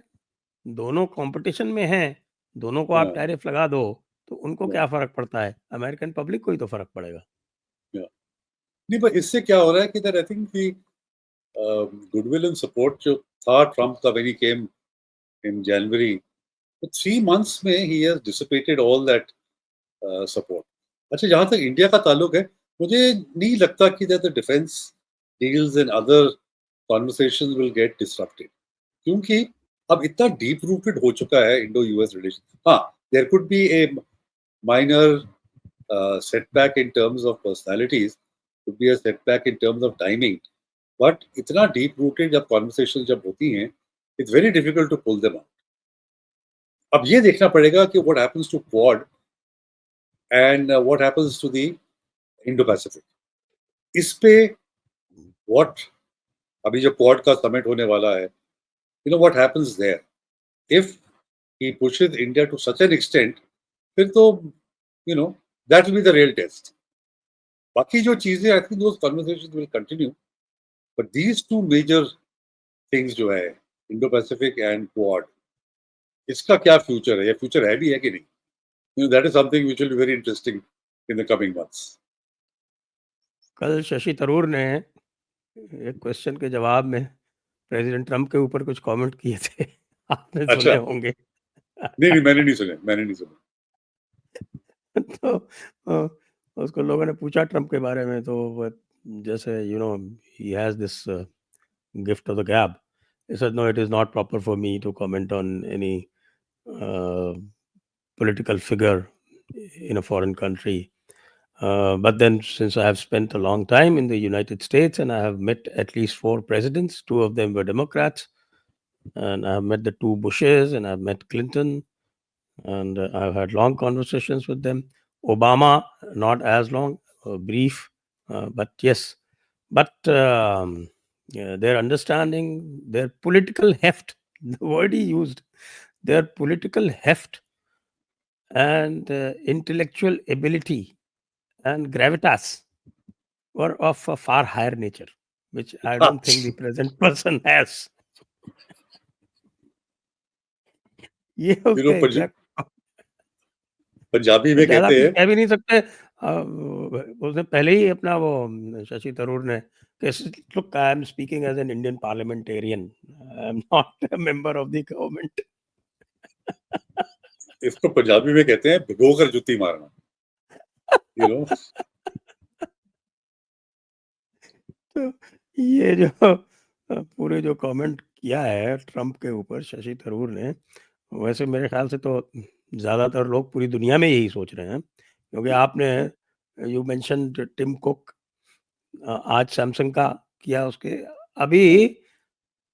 दोनों कॉम्पिटिशन में हैं, दोनों को आप हाँ, टैरिफ लगा दो, तो उनको या क्या फ़र्क पड़ता है? अमेरिकन पब्लिक को ही तो फ़र्क पड़ेगा। या नहीं, पर इससे क्या हो रहा है कि that I think the goodwill and support जो था ट्रम्प का व्हेन ही केम इन जनवरी, तो 3 मंथ्स में he has dissipated all that support. अच्छा, जहाँ तक इंडिया का ताल्लुक है, मुझे नहीं लगता कि that the defence deals and other conversations will get disrupted, क्योंकि अब इतना डीप रूटेड हो चुका है इंडो यूएस रिलेशन। हाँ, there could be a minor setback in terms of personalities, could be a setback in terms of timing, but इतना deep rooted जब conversations जब होती हैं, it's very difficult to pull them out. अब ये देखना पड़ेगा कि what happens to Quad and what happens to the Indo-Pacific. इस पे what अभी जो Quad का summit होने वाला है, what happens there? If he pushes India to such an extent, फिर तो you know that will be the real test. बाकी जो चीजें, I think those conversations will continue. But these two major things जो है, इंडो पैसिफिक एंड क्वाड, इसका क्या future है, या फ्यूचर है भी है कि नहीं, that is something which will be very interesting in the coming months. कल शशि थरूर ने एक क्वेश्चन के जवाब में प्रेसिडेंट ट्रम्प के ऊपर कुछ कमेंट किए थे। आपने अच्छा, सुने होंगे। नहीं नहीं, मैंने नहीं सुने। तो उसको लोगों ने पूछा ट्रम्प के बारे में, तो वो जैसे he has this gift of the gab. He said, "No, it is not proper for me to comment on any uh, political figure in a foreign country. But then, since I have spent a long time in the United States and I have met at least 4 presidents, 2 of them were Democrats, and I have met the 2 Bushes and I've met Clinton, and I've had long conversations with them. Obama, not as long, brief, but yes. But yeah, their understanding, their political heft, the word he used, their political heft and intellectual ability and gravitas were of a far higher nature, which I don't think the present person has. ये उसका exact, Punjabi में ज़्यादा कहते कुछ हैं, कह भी नहीं सकते। उसने पहले ही अपना वो शशि थरूर ने कि look, I am speaking as an Indian parliamentarian, I am not a member of the government. इसको पंजाबी में कहते हैं भिगो कर जुत्ती मारना, यू नो। तो ये जो पूरे जो कमेंट किया है ट्रम्प के ऊपर शशि थरूर ने, वैसे मेरे ख्याल से तो ज़्यादातर लोग पूरी दुनिया में यही सोच रहे हैं, क्योंकि आपने यू मेंशन्ड टिम कुक, आज सैमसंग का किया, उसके अभी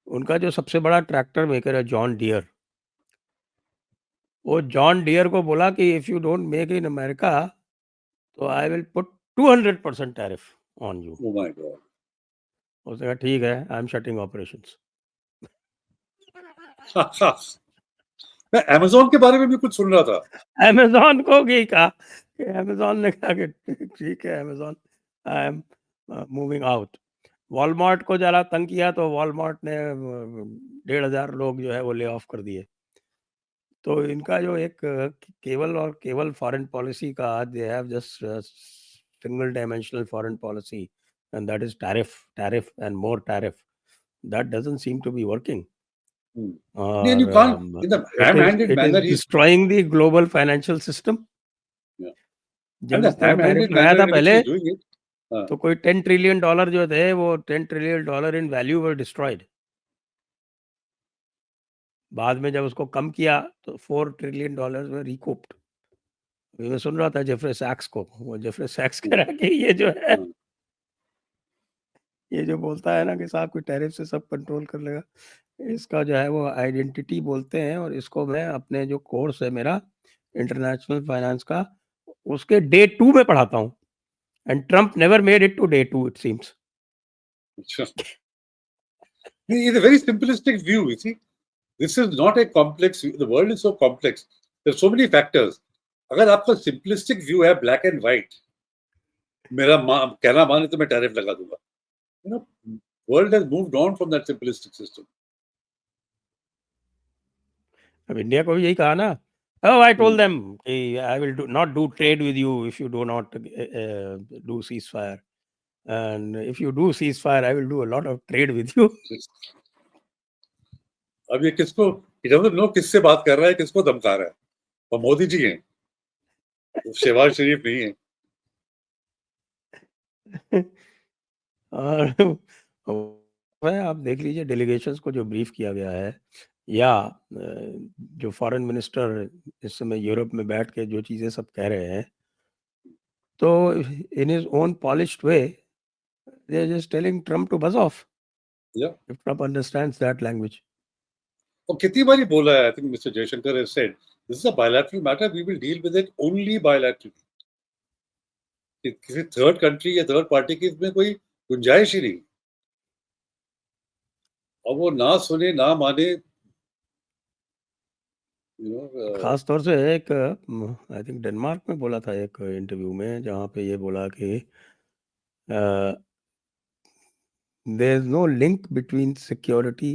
उनका जो सबसे बड़ा ट्रैक्टर मेकर है जॉन डियर, वो जॉन डियर को बोला कि if you don't make in America तो I will put 200% tariff on you. Oh my god. उसने कहा ठीक है, आई एम शटिंग ऑपरेशंस। मैं अमेज़न के बारे में भी कुछ सुन रहा था। अमेज़न को भी कहा कि अमेज़न ने कहा कि ठीक है Amazon, I am moving out. Walmart को ज़रा तंग किया तो वॉलमार्ट ने 1500 लोग जो है वो ले ऑफ कर दिए। तो इनका जो एक केवल और केवल फॉरेन पॉलिसी का, they have just single dimensional foreign policy, and that is tariff, tariff and more tariff. That doesn't seem to be working. And और you can't, in the ham-handed it is manner he's, destroying the global financial system. yeah, जब and the इस तरह tariff ham-handed लगाया manner था in which पहले, he's doing it, तो कोई $10 trillion जो थे वो $10 trillion in value were destroyed. बाद में जब उसको कम किया तो $4 ट्रिलियन में रिकूप्ड। अभी मैं सुन रहा था जेफरे सैक्स को, वो जेफरे सैक्स कह रहा है कि ये जो है, ये जो बोलता है ना कि साहब कोई टैरिफ से सब कंट्रोल कर लेगा, इसका जो है वो आइडेंटिटी बोलते हैं, और इसको मैं अपने जो कोर्स है मेरा इंटरनेशनल फाइनेंस का, उसके डे 2 में पढ़ाता हूँ, and Trump never made it to day 2 it seems. अच्छा, it's a very simplistic view. You see, this is not a complex view. The world is so complex. There's so many factors. अगर आपका simplistic view है black and white, मेरा कहना माने तो मैं tariff लगा दूंगा. You know, world has moved on from that simplistic system. अब इंडिया को भी यही कहा ना, oh I told them I will not do trade with you if you do not do ceasefire, and if you do ceasefire I will do a lot of trade with you. अब ये किसको, he doesn't know किससे बात कर रहा है, किसको धमका रहा है. और मोदी जी हैं, शहबाज शरीफ नहीं है. और आप देख लीजिए डेलीगेशंस को जो ब्रीफ किया गया है, या जो फॉरेन मिनिस्टर इस समय यूरोप में बैठ के जो चीजें सब कह रहे हैं, तो in his own polished way they are just telling Trump to buzz off, Yeah. If Trump understands that language. और कितनी बारी बोला है, I think mister Jaishankar has said this is a bilateral matter, we will deal with it only bilaterally. किसी third country या third party की इसमें कोई गुंजाइश ही नहीं. और वो ना सुने ना माने, खास तौर से एक आई थिंक डेनमार्क में बोला था एक इंटरव्यू में, जहाँ पे ये बोला कि there is no link between security,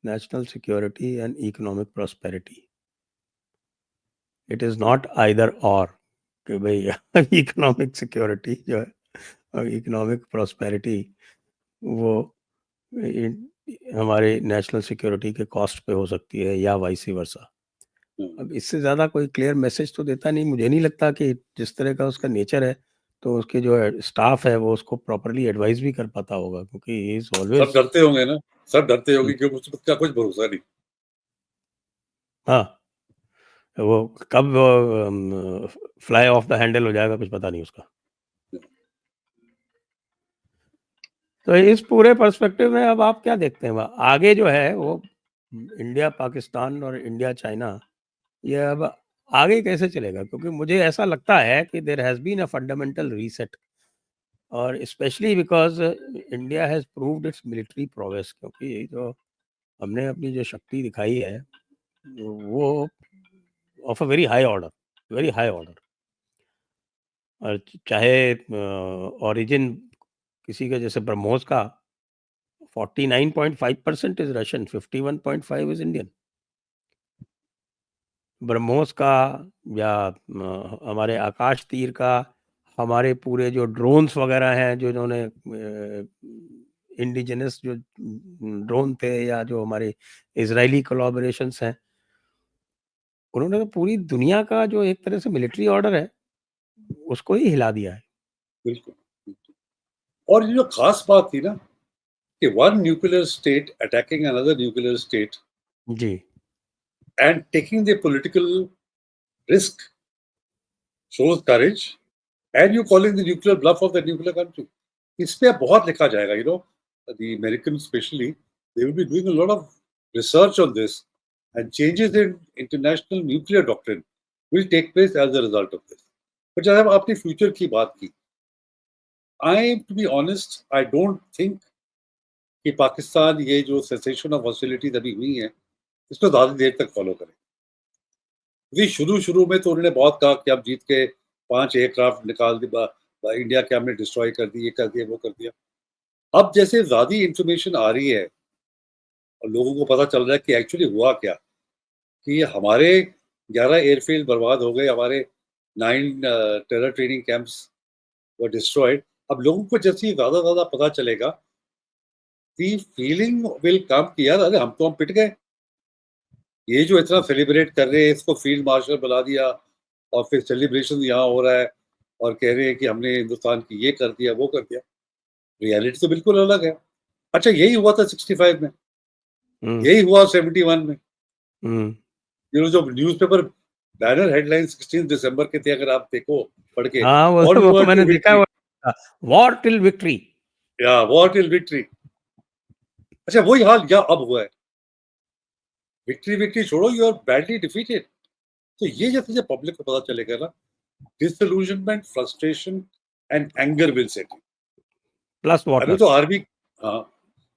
national security and economic prosperity. It is not either or, कि भाई इकोनॉमिक सिक्योरिटी जो है और इकोनॉमिक प्रॉस्पेरिटी वो हमारे नेशनल सिक्योरिटी के कॉस्ट पे हो सकती है, या वाइस वर्सा। अब इससे ज़्यादा कोई क्लियर मैसेज तो देता नहीं, मुझे नहीं लगता कि जिस तरह का उसका नेचर है, तो उसके जो स्टाफ है वो उसको प्रॉपर्ली एडवाइस भी कर पाता होगा, क्योंकि ही इज ऑलवेज, सब डरते होंगे ना, सब डरते होंगे क्योंकि उसका कुछ भरोसा नहीं. हाँ, वो कब फ्लाई ऑफ द हैंडल हो जाएगा कुछ पता नहीं उसका। तो इस पूरे पर्सपेक्टिव में अब आप क्या देखते हैं, आगे जो है वो इंडिया पाकिस्तान और इंडिया चाइना, ये अब आगे कैसे चलेगा? क्योंकि मुझे ऐसा लगता है कि there has been a fundamental reset, और specially because India has proved its military progress, क्योंकि जो हमने अपनी जो शक्ति दिखाई है वो of a very high order, very high order. और चाहे ओरिजिन किसी का जैसे ब्रह्मोस का 49.5% is Russian, 51.5 is Indian. BrahMos का या हमारे आकाश तीर का, हमारे पूरे जो ड्रोन्स वगैरह हैं जो इन्होंने इंडिजिनस जो ड्रोन थे, या जो हमारे इजरायली कोलैबोरेशंस हैं, उन्होंने तो पूरी दुनिया का जो एक तरह से मिलिट्री ऑर्डर है उसको ही हिला दिया है। बिल्कुल. और ये जो खास बात थी ना कि one nuclear state attacking another nuclear state जी, and taking the political risk shows courage, and you calling the nuclear bluff of the nuclear country. इस पे बहुत लिखा जाएगा, you know, the Americans especially, they will be doing a lot of research on this, and changes in international nuclear doctrine will take place as a result of this. but जब आपने future की बात की, to be honest, I don't think कि पाकिस्तान ये जो cessation of hostilities अभी हुई है इसको ज्यादा देर तक फॉलो करें. शुरू में तो उन्होंने बहुत कहा कि आप जीत के 5 एयरक्राफ्ट निकाल दिया, इंडिया के हमने डिस्ट्रॉय कर दी, ये कर दिया, वो कर दिया. अब जैसे ज्यादा इंफॉर्मेशन आ रही है और लोगों को पता चल रहा है कि एक्चुअली हुआ क्या, कि हमारे 11 एयरफील्ड बर्बाद हो गए, हमारे 9 terror training camps were destroyed. अब लोगों को जैसे ज्यादा पता चलेगा, दी फीलिंग विल कम कि यार अरे हम पिट गए. ये जो इतना सेलिब्रेट कर रहे हैं, इसको फील्ड मार्शल बुला दिया और फिर सेलिब्रेशन यहाँ हो रहा है और कह रहे हैं कि हमने हिंदुस्तान की ये कर दिया, वो कर दिया. रियलिटी तो बिल्कुल अलग है. अच्छा, यही हुआ था 65 में, यही हुआ 71 में. जो न्यूज़पेपर बैनर हेडलाइन 16 दिसंबर के थे, अगर आप देखो पढ़ के, हाँ, ऑन वो वर मैंने टू देखा विक्ट्री, है, वॉर टिल विक्ट्री। या वॉर टिल विक्ट्री। अच्छा, वही हाल या अब हुआ है। विक्ट्री विक्ट्री छोड़ो, यू आर बैडली डिफीटेड। तो ये जैसे जब पब्लिक को पता चलेगा ना, disillusionment, frustration and anger will set in. Plus अभी वाटर। तो आर्मी, हाँ,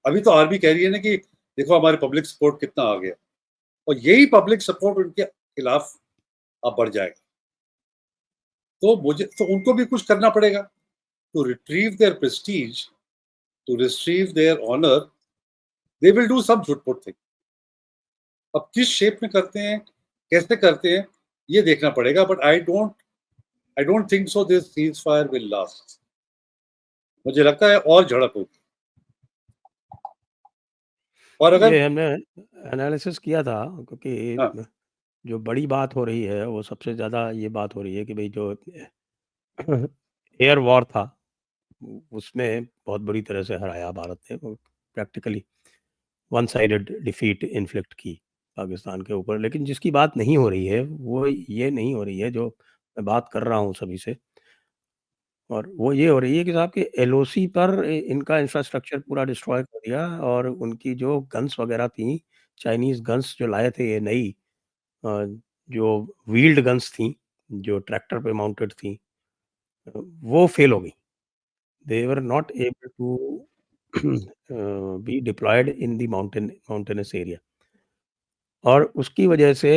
अभी तो आर्मी कह रही है ना कि देखो हमारे पब्लिक सपोर्ट कितना आ गया, और यही पब्लिक सपोर्ट उनके खिलाफ अब बढ़ जाएगा। तो मुझे तो उनको भी कुछ करना पड़ेगा to retrieve their prestige, to retrieve their honour. They will do some झूठ-मूठ थिंग। अब किस शेप में करते हैं, कैसे करते हैं, ये देखना पड़ेगा। But I don't think so this cease fire will last. मुझे लगता है और झड़प होगी। और अगर ये हमने एनालिसिस किया था, हाँ, क्योंकि जो बड़ी बात हो रही है वो सबसे ज़्यादा ये बात हो रही है कि भाई जो एयर वॉर था उसमें बहुत बुरी तरह से हराया भारत ने, practically one sided defeat inflict की पाकिस्तान के ऊपर। लेकिन जिसकी बात नहीं हो रही है वो ये नहीं हो रही है जो मैं बात कर रहा हूँ सभी से, और वो ये हो रही है कि साहब कि एलओसी पर इनका इंफ्रास्ट्रक्चर पूरा डिस्ट्रॉय कर दिया, और उनकी जो गन्स वगैरह थी, चाइनीज गन्स जो लाए थे ये नई, अ, जो व्हील्ड गन्स थी जो ट्रैक्टर पे माउंटेड थी, वो फेल हो गई। They were not able to be deployed in the mountainous area, और उसकी वजह से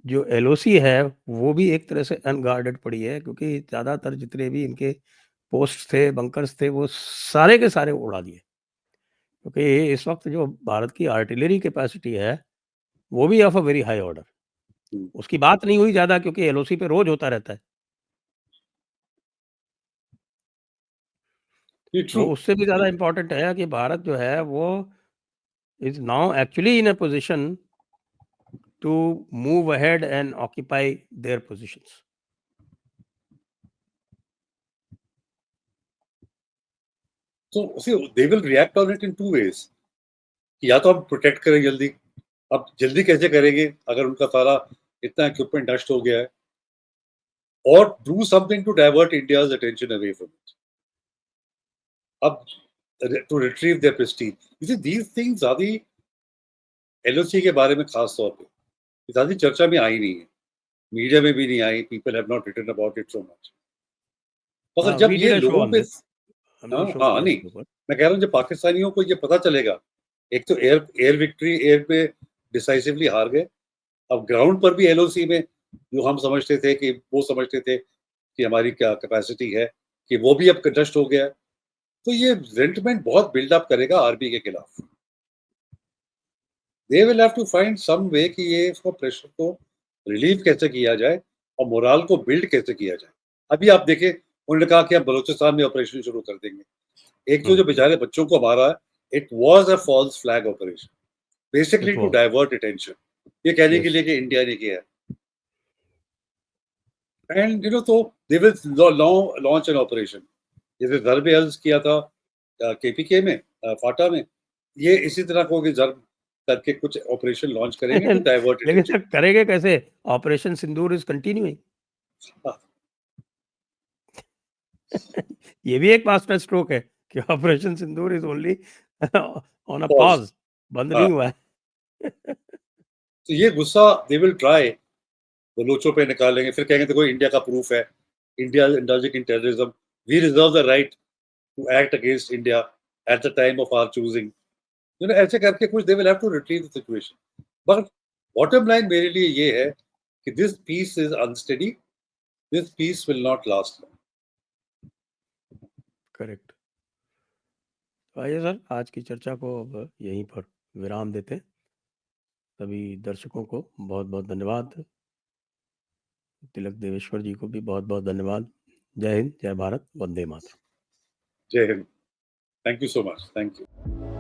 जो एलओसी है वो भी एक तरह से अनगार्डेड पड़ी है, क्योंकि ज़्यादातर जितने भी इनके पोस्ट थे, बंकर्स थे, वो सारे के सारे उड़ा दिए। क्योंकि इस वक्त जो भारत की आर्टिलरी कैपेसिटी है वो भी of a very high order. उसकी बात नहीं हुई ज़्यादा, क्योंकि एलओसी पे रोज होता रहता है। ये वो ट्रू। उससे भी ज़्यादा इम्पोर्टेंट है कि भारत जो है वो is now actually in a position to move ahead and occupy their positions. So see, they will react on it in two ways. या तो हम प्रोटेक्ट करें जल्दी। अब जल्दी कैसे करेंगे अगर उनका सारा इतना इक्विपमेंट नष्ट हो गया है? और do something to divert India's attention away from it. अब to retrieve their prestige, you see these things आदि एलओसी के बारे में खास तौर पे ज्यादा चर्चा में आई नहीं है, मीडिया में भी नहीं आई। People have not written about it so much. मगर हाँ, जब वी ये डिड अ शो लोगों ऑन पे, दिस, हमने हाँ शो हाँ, किया नहीं, इसके ऊपर। मैं कह रहा हूँ जब पाकिस्तानियों को ये पता चलेगा, एक तो एयर एयर विक्ट्री, एयर पे डिसाइसिवली हार गए, अब ग्राउंड पर भी एलओसी में जो हम समझते थे कि वो समझते थे कि हमारी क्या कैपेसिटी है, कि वो भी अब नष्ट हो गया है। तो ये रेंटमेंट बहुत बिल्डअप करेगा आर्मी के खिलाफ। They will have to find some way कि ये इसको प्रेशर को रिलीव कैसे किया जाए और मोराल को बिल्ड कैसे किया जाए। अभी आप देखें, उन्होंने कहा कि हम बलूचिस्तान में ऑपरेशन शुरू कर देंगे। एक जो बेचारे बच्चों को मारा है, it was a false flag operation, basically it to was, divert attention, ये कहने के यस। लिए कि इंडिया ने किया है। एंड तो they will launch an operation, जैसे जर्ब हल्स किया था केपीके में, फाटा में। ये इसी तरह को कि जर्ब करके कुछ ऑपरेशन लॉन्च करेंगे टू डाइवर्ट लेकिन अटेंशन। सर करेंगे कैसे? Operation Sindoor is continuing. ये भी एक मास्टर स्ट्रोक है कि operation Sindoor is only on a pause. Pause, बंद हाँ, नहीं हुआ है। तो ये गुस्सा दे विल ट्राई बलोचों पे निकालेंगे, फिर कहेंगे देखो इंडिया का प्रूफ है, India indulging in terrorism, we reserve the right to act against India at the time of our choosing. ऐसे करके कुछ they will have to retrieve the situation. But bottom line मेरे लिए ये है कि this peace is unsteady, this peace will not last. Correct. तो आइए सर, आज की चर्चा को अब यहीं पर विराम देते हैं। सभी दर्शकों को बहुत बहुत धन्यवाद। तिलक देवेश्वर जी को भी बहुत बहुत धन्यवाद। जय हिंद, जय भारत, वंदे मातरम। जय Hind. Thank you so much. Thank you.